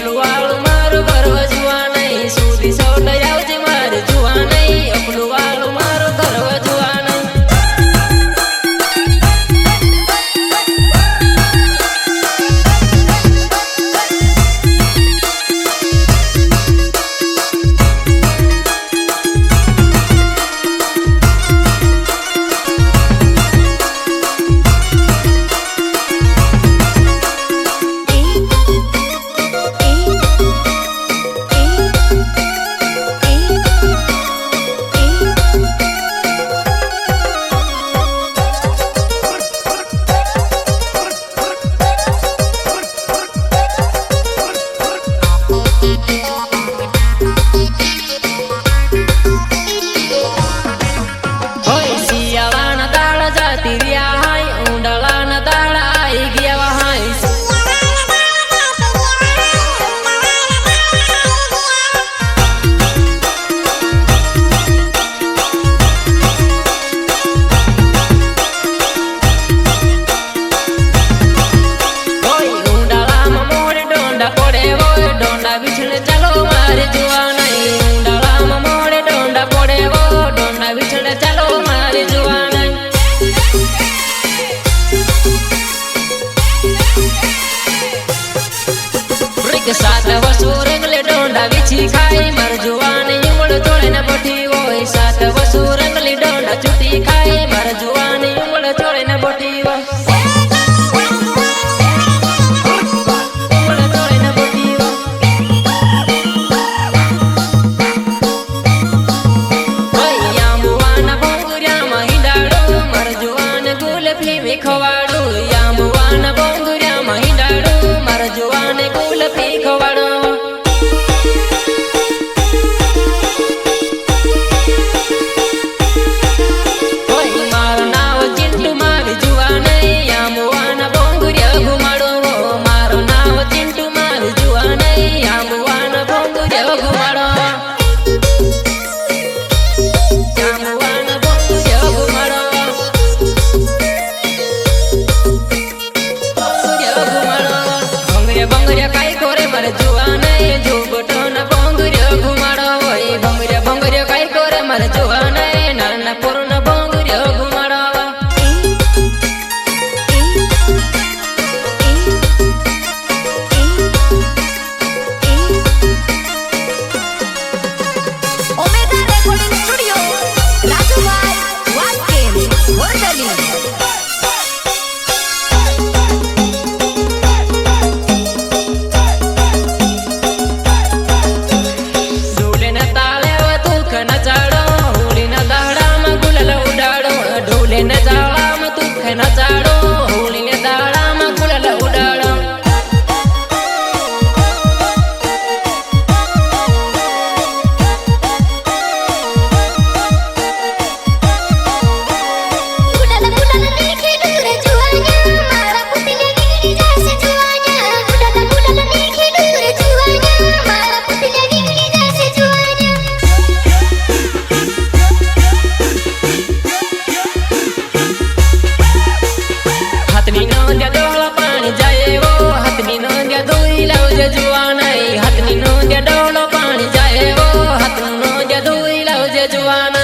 અપલું વાળું મારું ગર્વ જુવા નહીં સુધી સોટ આવજે મારે જુવા નહીં અપલું વાળું મારું ગર્વ જુવા નહીં सात वसु रंगले डोंडा बिछी खाई मर जुवान उमड़ छोड़े न बठी होय सात वसु रंगली डोंडा छुटी खाई मर जुवान उमड़ छोड़े न बठी होय खवाड़ू यामुवान बोंगुरिया महिंडाड़ू मर जुवान गुल पी खवाड़ो ओय मारो नाव चिंटू मारी जुवान यामुवान बोंगुरिया घुमाड़ो मारो नाव चिंटू मारी जुवान यामुवान बोंगुरिया घुमाड़ो बंगरिया काई कोरे मरे जुआ नहीं जो बटन बंगरिया घुमाड़ो होय बंगरिया बंगरिया काई कोरे मरे जुआ नहीं नाना पुरन बंगरिया घुमाड़ो ओमेगा रेकॉर्डिंग स्टूडियो राजूभाई वास्के वर्दली नचाड़ो होली ने दाड़ा में गुलाल उड़ाड़ो गुलाल गुलाल नीचे दूर जुआना मारा पुतले गिगड़ी जैसे जुआना गुलाल गुलाल नीचे दूर जुआना मारा पुतले गिगड़ी जैसे जुआना हाथनी नोंदिया डोला पानी जाए वो हाथनी नोंदिया धोई लाउजे जुआ नहीं हाथनी नोंदिया डोला पानी जाए वो हाथनी नोंदिया धोई लाउजे जुआ नहीं